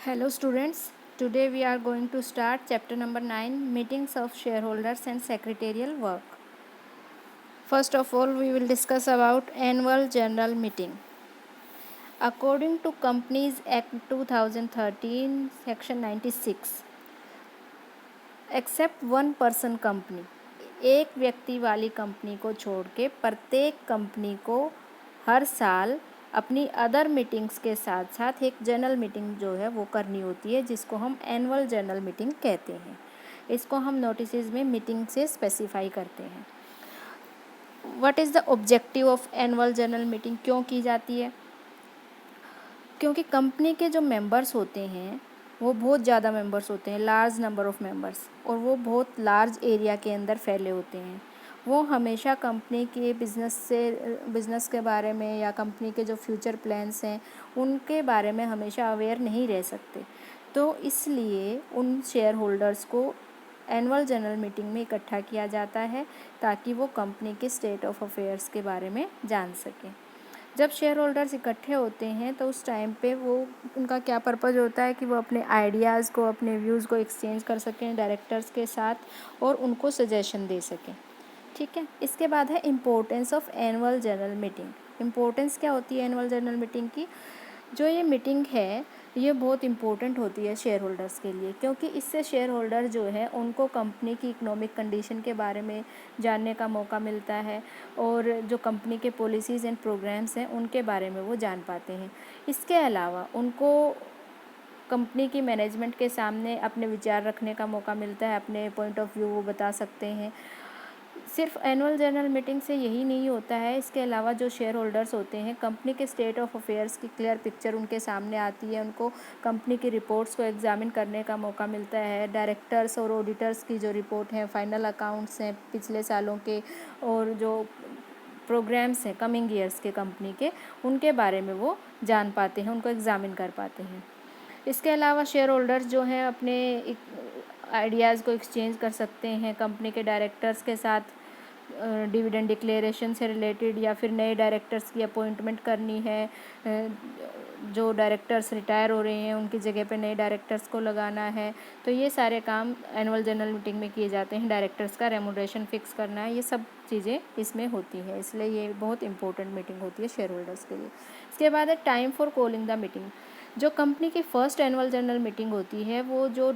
Hello students, today we are going to start chapter number 9, meetings of shareholders and secretarial work. First of all, we will discuss about annual general meeting. According to Companies Act 2013 section 96, except one person company, एक व्यक्ति वाली company को छोड़ के प्रत्येक company को हर साल अपनी अदर मीटिंग्स के साथ साथ एक जनरल मीटिंग जो है वो करनी होती है, जिसको हम एनुअल जनरल मीटिंग कहते हैं। इसको हम नोटिसेस में मीटिंग से स्पेसिफाई करते हैं। What is the objective of annual general meeting, क्यों की जाती है? क्योंकि कंपनी के जो मेंबर्स होते हैं वो बहुत ज़्यादा मेंबर्स होते हैं, लार्ज नंबर ऑफ़ मेंबर्स, और वो बहुत लार्ज एरिया के अंदर फैले होते हैं। वो हमेशा कंपनी के बिज़नेस के बारे में या कंपनी के जो फ्यूचर प्लान्स हैं उनके बारे में हमेशा अवेयर नहीं रह सकते। तो इसलिए उन शेयर होल्डर्स को एनुअल जनरल मीटिंग में इकट्ठा किया जाता है ताकि वो कंपनी के स्टेट ऑफ अफेयर्स के बारे में जान सकें। जब शेयर होल्डर्स इकट्ठे होते हैं तो उस टाइम पे वो उनका क्या पर्पज़ होता है कि वो अपने आइडियाज़ को, अपने व्यूज़ को एक्सचेंज कर सकें डायरेक्टर्स के साथ और उनको सजेशन दे सकें। ठीक है, इसके बाद है importance of annual general meeting. Importance क्या होती है एनुअल जनरल मीटिंग की? जो ये मीटिंग है ये बहुत इम्पोर्टेंट होती है शेयर होल्डर्स के लिए, क्योंकि इससे शेयर होल्डर जो है उनको कंपनी की इकोनॉमिक कंडीशन के बारे में जानने का मौका मिलता है और जो कंपनी के पॉलिसीज़ एंड प्रोग्राम्स हैं उनके बारे में वो जान पाते हैं। इसके अलावा उनको कंपनी की मैनेजमेंट के सामने अपने विचार रखने का मौका मिलता है, अपने पॉइंट ऑफ व्यू वो बता सकते हैं। सिर्फ एनुअल जनरल मीटिंग से यही नहीं होता है, इसके अलावा जो शेयर होल्डर्स होते हैं कंपनी के स्टेट ऑफ अफेयर्स की क्लियर पिक्चर उनके सामने आती है, उनको कंपनी की रिपोर्ट्स को एग्जामिन करने का मौका मिलता है। डायरेक्टर्स और ऑडिटर्स की जो रिपोर्ट है, फाइनल अकाउंट्स हैं पिछले सालों के और जो प्रोग्राम्स हैं कमिंग ईयर्स के कंपनी के, उनके बारे में वो जान पाते हैं, उनको एग्जामिन कर पाते हैं। इसके अलावा शेयर होल्डर्स जो हैं अपने आइडियाज़ को एक्सचेंज कर सकते हैं कंपनी के डायरेक्टर्स के साथ, डिविडेंड डिक्लेरेशन से रिलेटेड, या फिर नए डायरेक्टर्स की अपॉइंटमेंट करनी है, जो डायरेक्टर्स रिटायर हो रहे हैं उनकी जगह पे नए डायरेक्टर्स को लगाना है। तो ये सारे काम एनुअल जनरल मीटिंग में किए जाते हैं। डायरेक्टर्स का रेमुनरेशन फिक्स करना है, ये सब चीज़ें इसमें होती हैं, इसलिए ये बहुत इंपॉर्टेंट मीटिंग होती है शेयर होल्डर्स के लिए। इसके बाद है time for calling the meeting. जो कंपनी की फ़र्स्ट एनुअल जनरल मीटिंग होती है वो जो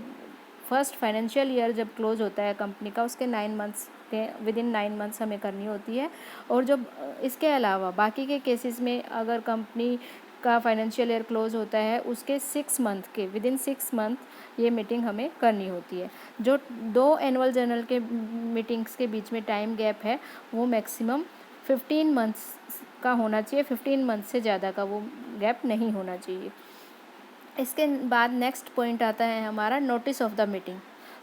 फर्स्ट फाइनेंशियल ईयर जब क्लोज होता है कंपनी का, उसके 9 मंथ्स के विदिन 9 मंथ्स हमें करनी होती है। और जब इसके अलावा बाकी के केसेस में अगर कंपनी का फाइनेंशियल ईयर क्लोज होता है उसके 6 मंथ के विदिन 6 मंथ ये मीटिंग हमें करनी होती है। जो 2 एनुअल जनरल के मीटिंग्स के बीच में टाइम गैप है वो मैक्सिमम 15 मंथ्स का होना चाहिए, 15 मंथ से ज़्यादा का वो गैप नहीं होना चाहिए। इसके बाद नेक्स्ट पॉइंट आता है हमारा notice of the meeting.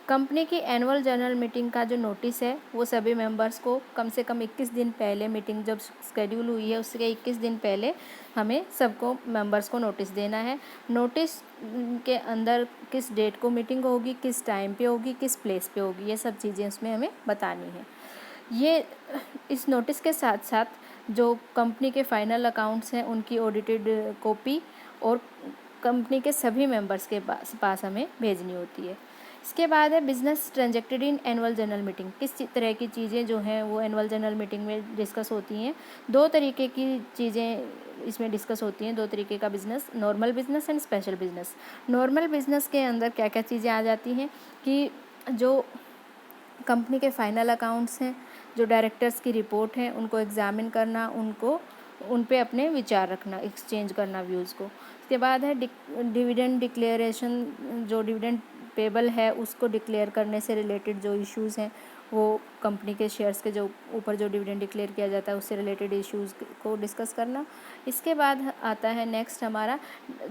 Company की एनुअल जनरल मीटिंग का जो नोटिस है वो सभी मेंबर्स को कम से कम 21 दिन पहले, मीटिंग जब शेड्यूल हुई है उसके 21 दिन पहले हमें सबको मेंबर्स को नोटिस देना है। नोटिस के अंदर किस डेट को मीटिंग होगी, किस टाइम पे होगी, किस प्लेस पे होगी, ये सब चीज़ें उसमें हमें बतानी है। ये इस नोटिस के साथ साथ जो कंपनी के फाइनल अकाउंट्स हैं उनकी ऑडिटेड कॉपी और कंपनी के सभी मेंबर्स के पास हमें भेजनी होती है। इसके बाद है business transacted in annual general meeting. किस तरह की चीज़ें जो हैं वो एनुअल जनरल मीटिंग में डिस्कस होती हैं? 2 तरीके की चीज़ें इसमें डिस्कस होती हैं, 2 तरीके का business, normal business and special business. Normal business के अंदर क्या क्या चीज़ें आ जाती हैं कि जो कंपनी के फाइनल अकाउंट्स हैं, जो डायरेक्टर्स की रिपोर्ट है उनको एग्जामिन करना, उन पे अपने विचार रखना, एक्सचेंज करना व्यूज़ को। उसके बाद है डिविडेंड डिक्लेरेशन, जो डिविडेंड पेबल है उसको डिक्लेयर करने से रिलेटेड जो इश्यूज़ हैं वो कंपनी के शेयर्स के जो ऊपर जो डिविडेंड डिक्लेयर किया जाता है उससे रिलेटेड इश्यूज़ को डिस्कस करना। इसके बाद आता है नेक्स्ट हमारा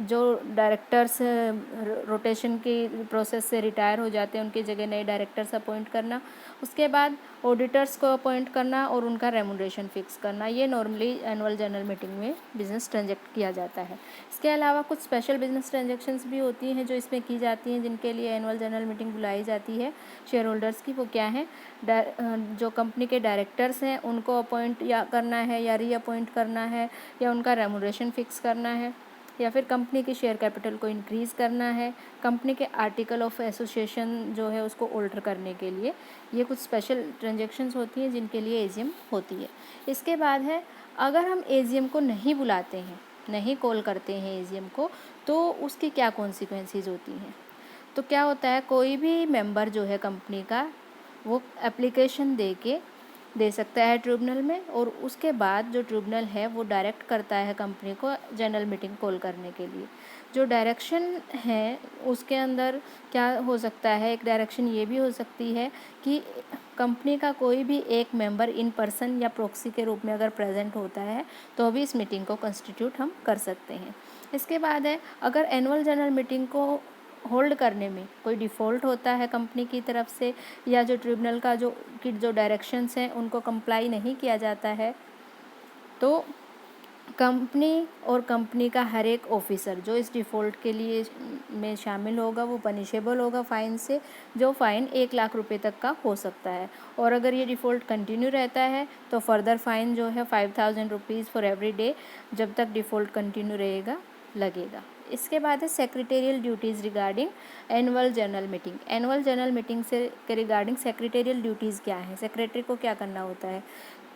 जो डायरेक्टर्स रोटेशन की प्रोसेस से रिटायर हो जाते हैं उनकी जगह नए डायरेक्टर्स अपॉइंट करना। उसके बाद ऑडिटर्स को अपॉइंट करना और उनका रेमुनरेशन फिक्स करना। ये नॉर्मली एनुअल जनरल मीटिंग में बिज़नेस ट्रांजैक्ट किया जाता है। इसके अलावा कुछ स्पेशल बिजनेस ट्रांजैक्शंस भी होती हैं जो इसमें की जाती हैं, जिनके लिए एनुअल जनरल मीटिंग बुलाई जाती है शेयर होल्डर्स की। वो क्या है? जो कंपनी के डायरेक्टर्स हैं उनको अपॉइंट या करना है या रीअपॉइंट करना है या उनका रेमुनरेशन फिक्स करना है। या फिर कंपनी की शेयर कैपिटल को इंक्रीज़ करना है, कंपनी के आर्टिकल ऑफ एसोसिएशन जो है उसको ऑल्टर करने के लिए। ये कुछ स्पेशल ट्रांजैक्शंस होती हैं जिनके लिए एजीएम होती है। इसके बाद है, अगर हम एजीएम को नहीं बुलाते हैं, नहीं कॉल करते हैं एजीएम को, तो उसकी क्या कॉन्सिक्वेंसेस होती हैं। तो क्या होता है, कोई भी मेंबर जो है कंपनी का वो एप्लीकेशन दे सकता है ट्रिब्यूनल में, और उसके बाद जो ट्रिब्यूनल है वो डायरेक्ट करता है कंपनी को जनरल मीटिंग कॉल करने के लिए। जो डायरेक्शन है उसके अंदर क्या हो सकता है, एक डायरेक्शन ये भी हो सकती है कि कंपनी का कोई भी एक मेंबर इन पर्सन या प्रॉक्सी के रूप में अगर प्रेजेंट होता है तो भी इस मीटिंग को कंस्टिट्यूट हम कर सकते हैं। इसके बाद है, अगर एनुअल जनरल मीटिंग को होल्ड करने में कोई डिफ़ॉल्ट होता है कंपनी की तरफ से, या जो ट्रिब्यूनल का जो डायरेक्शंस हैं उनको कंप्लाई नहीं किया जाता है, तो कंपनी और कंपनी का हर एक ऑफिसर जो इस डिफ़ॉल्ट के लिए में शामिल होगा वो पनिशेबल होगा फ़ाइन से, जो फ़ाइन 1,00,000 रुपये तक का हो सकता है। और अगर ये डिफ़ॉल्ट कंटिन्यू रहता है तो फर्दर फ़ाइन जो है 5,000 रुपीज़ फॉर एवरी डे, जब तक डिफ़ॉल्ट कंटिन्यू रहेगा, लगेगा। इसके बाद है secretarial duties regarding annual general meeting. Annual general meeting से के रिगार्डिंग सेक्रेटेरियल ड्यूटीज़ क्या है, सेक्रेटरी को क्या करना होता है।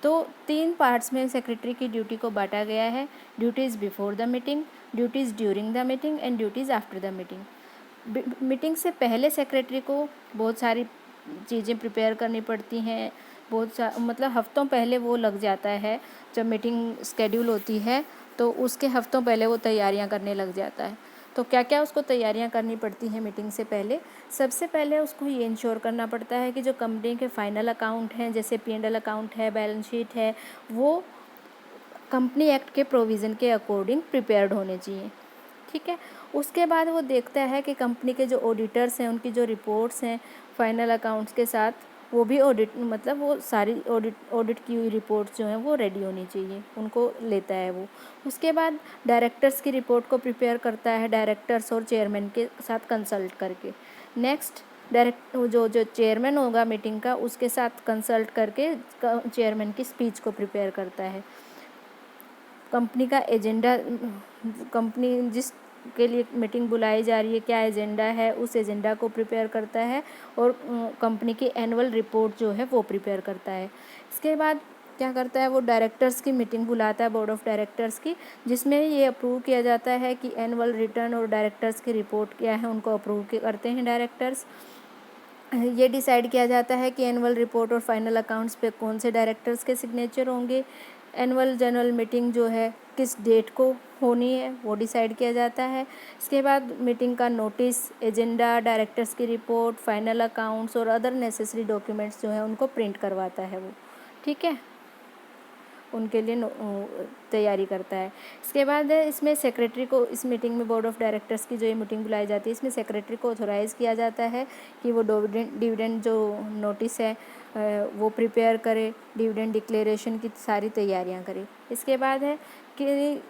तो 3 पार्ट्स में सेक्रेटरी की ड्यूटी को बांटा गया है: duties before the meeting, duties during the meeting and duties after the meeting. Meeting से पहले सेक्रेटरी को बहुत सारी चीज़ें प्रिपेयर करनी पड़ती हैं, मतलब हफ्तों पहले वो लग जाता है। जब मीटिंग स्केड्यूल होती है तो उसके हफ्तों पहले वो तैयारियां करने लग जाता है। तो क्या क्या उसको तैयारियां करनी पड़ती हैं मीटिंग से पहले। सबसे पहले उसको ये इंश्योर करना पड़ता है कि जो कंपनी के फाइनल अकाउंट हैं, जैसे P&L अकाउंट है, बैलेंस शीट है, वो कंपनी एक्ट के प्रोविज़न के अकॉर्डिंग प्रिपेयर्ड होने चाहिए। ठीक है। उसके बाद वो देखता है कि कंपनी के जो ऑडिटर्स हैं उनकी जो रिपोर्ट्स हैं फाइनल अकाउंट्स के साथ, वो भी मतलब वो सारी ऑडिट की हुई रिपोर्ट्स जो हैं वो रेडी होनी चाहिए, उनको लेता है वो। उसके बाद डायरेक्टर्स की रिपोर्ट को प्रिपेयर करता है, डायरेक्टर्स और चेयरमैन के साथ कंसल्ट करके। नेक्स्ट, जो चेयरमैन होगा मीटिंग का, उसके साथ कंसल्ट करके चेयरमैन की स्पीच को प्रिपेयर करता है। कंपनी का एजेंडा, कंपनी जिस के लिए मीटिंग बुलाई जा रही है क्या एजेंडा है, उस एजेंडा को प्रिपेयर करता है, और कंपनी की एनुअल रिपोर्ट जो है वो प्रिपेयर करता है। इसके बाद क्या करता है, वो डायरेक्टर्स की मीटिंग बुलाता है, बोर्ड ऑफ डायरेक्टर्स की, जिसमें ये अप्रूव किया जाता है कि एनुअल रिटर्न और डायरेक्टर्स की रिपोर्ट क्या है, उनको अप्रूव करते हैं डायरेक्टर्स। ये डिसाइड किया जाता है कि एनुअल रिपोर्ट और फाइनल अकाउंट्स पे कौन से डायरेक्टर्स के सिग्नेचर होंगे। एनुअल जनरल मीटिंग जो है किस डेट को होनी है वो डिसाइड किया जाता है। इसके बाद मीटिंग का नोटिस, एजेंडा, डायरेक्टर्स की रिपोर्ट, फाइनल अकाउंट्स और अदर नेसेसरी डॉक्यूमेंट्स जो है उनको प्रिंट करवाता है वो। ठीक है, उनके लिए तैयारी करता है। इसके बाद है, इसमें सेक्रेटरी को, इस मीटिंग में बोर्ड ऑफ डायरेक्टर्स की जो ये मीटिंग बुलाई जाती है, इसमें सेक्रेटरी को ऑथोराइज़ किया जाता है कि वो डिविडेंड जो नोटिस है वो प्रिपेयर करे, डिविडेंड डिक्लेरेशन की सारी तैयारियां करे। इसके बाद है कि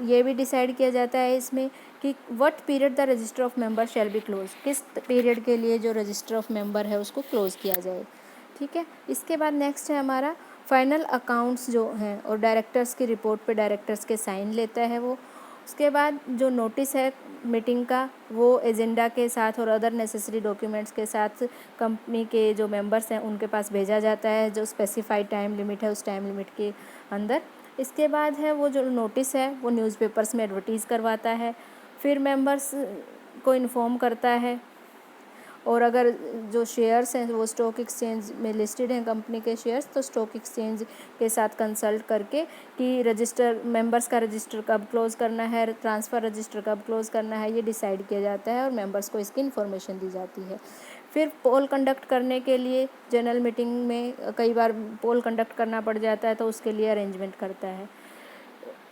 ये भी डिसाइड किया जाता है इसमें कि what period the register of member shall be close, किस पीरियड के लिए जो रजिस्टर ऑफ मेंबर है उसको क्लोज़ किया जाए। ठीक है। इसके बाद नेक्स्ट है हमारा फाइनल अकाउंट्स जो हैं, और डायरेक्टर्स की रिपोर्ट पे डायरेक्टर्स के साइन लेता है वो। उसके बाद जो नोटिस है मीटिंग का, वो एजेंडा के साथ और अदर नेसेसरी डॉक्यूमेंट्स के साथ कंपनी के जो मेंबर्स हैं उनके पास भेजा जाता है, जो स्पेसिफाइड टाइम लिमिट है उस टाइम लिमिट के अंदर। इसके बाद है, वो जो नोटिस है वो न्यूज़पेपर्स में एडवर्टीज़ करवाता है, फिर मेंबर्स को इन्फॉर्म करता है। और अगर जो शेयर्स हैं वो स्टॉक एक्सचेंज में लिस्टेड हैं कंपनी के शेयर्स, तो स्टॉक एक्सचेंज के साथ कंसल्ट करके कि रजिस्टर, मेंबर्स का रजिस्टर कब क्लोज़ करना है, ट्रांसफ़र रजिस्टर कब क्लोज़ करना है, ये डिसाइड किया जाता है और मेंबर्स को इसकी इन्फॉर्मेशन दी जाती है। फिर पोल कंडक्ट करने के लिए जनरल मीटिंग में कई बार पोल कंडक्ट करना पड़ जाता है, तो उसके लिए अरेंजमेंट करता है।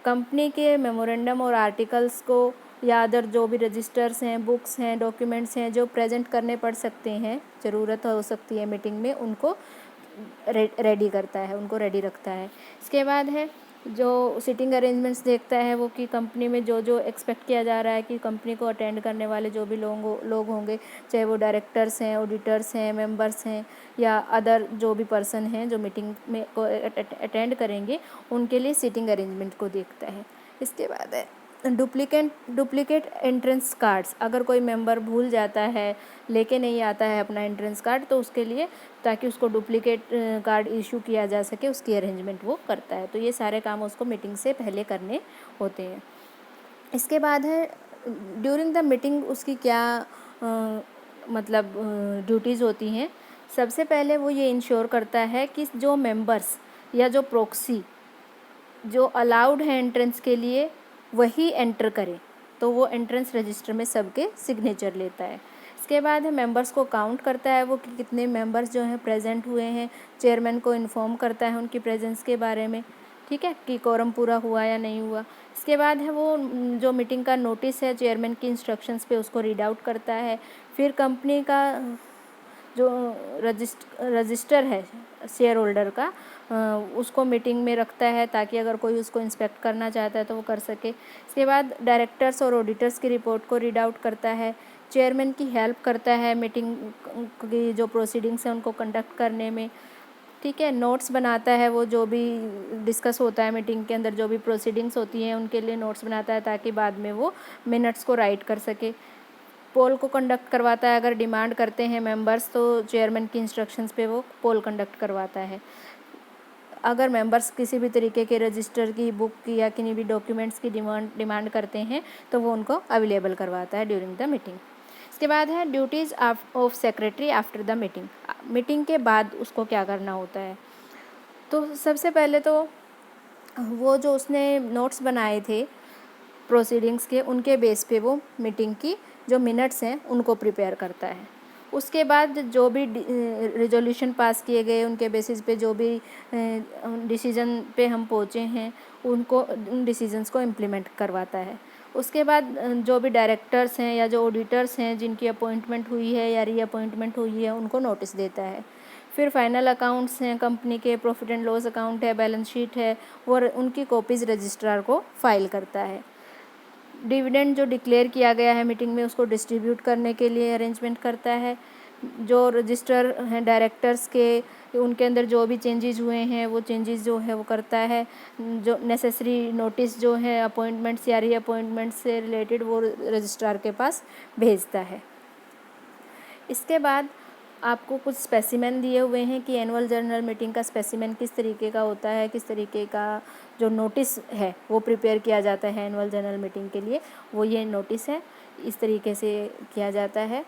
कंपनी के मेमोरेंडम और आर्टिकल्स को या अदर जो भी रजिस्टर्स हैं, बुक्स हैं, डॉक्यूमेंट्स हैं जो प्रेजेंट करने पड़ सकते हैं, ज़रूरत हो सकती है मीटिंग में, उनको रेडी करता है, उनको रेडी रखता है। इसके बाद है जो सिटिंग अरेंजमेंट्स देखता है वो, कि कंपनी में जो जो एक्सपेक्ट किया जा रहा है कि कंपनी को अटेंड करने वाले जो भी लोग होंगे, चाहे वो डायरेक्टर्स हैं, ऑडिटर्स हैं, मेंबर्स हैं, या अदर जो भी पर्सन हैं जो मीटिंग में को अटेंड करेंगे, उनके लिए सिटिंग अरेंजमेंट को देखता है। इसके बाद है डुप्लीकेट एंट्रेंस कार्ड्स, अगर कोई मेंबर भूल जाता है, लेके नहीं आता है अपना एंट्रेंस कार्ड, तो उसके लिए ताकि उसको डुप्लीकेट कार्ड इशू किया जा सके, उसकी अरेंजमेंट वो करता है। तो ये सारे काम उसको मीटिंग से पहले करने होते हैं। इसके बाद है ड्यूरिंग द मीटिंग उसकी क्या मतलब ड्यूटीज़ होती हैं। सबसे पहले वो ये इंश्योर करता है कि जो मेंबर्स या जो प्रॉक्सी जो अलाउड है एंट्रेंस के लिए वही एंटर करे, तो वो एंट्रेंस रजिस्टर में सबके सिग्नेचर लेता है। इसके बाद है मेंबर्स को काउंट करता है वो कि कितने मेंबर्स जो हैं प्रेजेंट हुए हैं, चेयरमैन को इन्फॉर्म करता है उनकी प्रेजेंस के बारे में, ठीक है, कि कोरम पूरा हुआ या नहीं हुआ। इसके बाद है वो जो मीटिंग का नोटिस है चेयरमैन की इंस्ट्रक्शंस पे उसको रीड आउट करता है। फिर कंपनी का जो रजिस्टर है शेयर होल्डर का उसको मीटिंग में रखता है ताकि अगर कोई उसको इंस्पेक्ट करना चाहता है तो वो कर सके। इसके बाद डायरेक्टर्स और ऑडिटर्स की रिपोर्ट को रीड आउट करता है, चेयरमैन की हेल्प करता है मीटिंग की जो प्रोसीडिंग्स हैं उनको कंडक्ट करने में, ठीक है। नोट्स बनाता है वो जो भी डिस्कस होता है मीटिंग के अंदर, जो भी प्रोसीडिंग्स होती हैं उनके लिए नोट्स बनाता है ताकि बाद में वो मिनट्स को राइट कर सके। पोल को कंडक्ट करवाता है, अगर डिमांड करते हैं मेंबर्स तो चेयरमैन की इंस्ट्रक्शंस पे वो पोल कंडक्ट करवाता है। अगर मेंबर्स किसी भी तरीके के रजिस्टर की बुक की या किन्हीं भी डॉक्यूमेंट्स की डिमांड करते हैं तो वो उनको अवेलेबल करवाता है ड्यूरिंग द मीटिंग। इसके बाद है duties of secretary after the meeting. Meeting के बाद उसको क्या करना होता है। तो सबसे पहले तो वो जो उसने नोट्स बनाए थे प्रोसीडिंग्स के, उनके बेस पे वो मीटिंग की जो मिनट्स हैं उनको प्रिपेयर करता है। उसके बाद जो भी रिजोल्यूशन पास किए गए उनके बेसिस पे जो भी डिसीजन पे हम पहुँचे हैं उनको उन डिसीजंस को इम्प्लीमेंट करवाता है। उसके बाद जो भी डायरेक्टर्स हैं या जो ऑडिटर्स हैं जिनकी अपॉइंटमेंट हुई है या रीअपॉइंटमेंट हुई है उनको नोटिस देता है। फिर फाइनल अकाउंट्स हैं कंपनी के, प्रॉफिट एंड लॉस अकाउंट है, बैलेंस शीट है, वो उनकी कॉपीज़ रजिस्ट्रार को फाइल करता है। डिविडेंड जो डिक्लेयर किया गया है मीटिंग में उसको डिस्ट्रीब्यूट करने के लिए अरेंजमेंट करता है। जो रजिस्टर हैं डायरेक्टर्स के, उनके अंदर जो भी चेंजेस हुए हैं वो चेंजेस जो है वो करता है। जो नेसेसरी नोटिस जो है अपॉइंटमेंट्स या रीअपॉइंटमेंट्स से रिलेटेड वो रजिस्ट्रार के पास भेजता है। इसके बाद आपको कुछ स्पेसिमेन दिए हुए हैं कि एनुअल जनरल मीटिंग का स्पेसिमेन किस तरीके का होता है, किस तरीके का जो नोटिस है वो प्रिपेयर किया जाता है एनुअल जनरल मीटिंग के लिए, वो ये नोटिस है, इस तरीके से किया जाता है।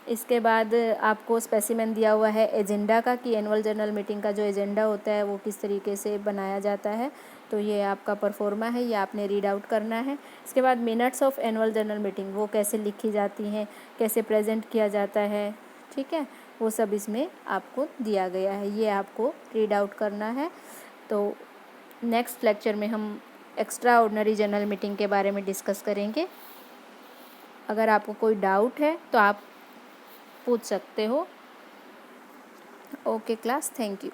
इसके बाद आपको स्पेसिमेन दिया हुआ है एजेंडा का कि एनुअल जनरल मीटिंग का जो एजेंडा होता है वो किस तरीके से बनाया जाता है, तो ये आपका परफॉर्मा है, ये आपने रीड आउट करना है। इसके बाद minutes of annual general meeting वो कैसे लिखी जाती हैं, कैसे प्रेजेंट किया जाता है, ठीक है, वो सब इसमें आपको दिया गया है, ये आपको रीड आउट करना है। तो नेक्स्ट लेक्चर में हम एक्स्ट्रा ऑर्डिनरी जनरल मीटिंग के बारे में डिस्कस करेंगे। अगर आपको कोई डाउट है तो आप पूछ सकते हो। Okay class, thank you.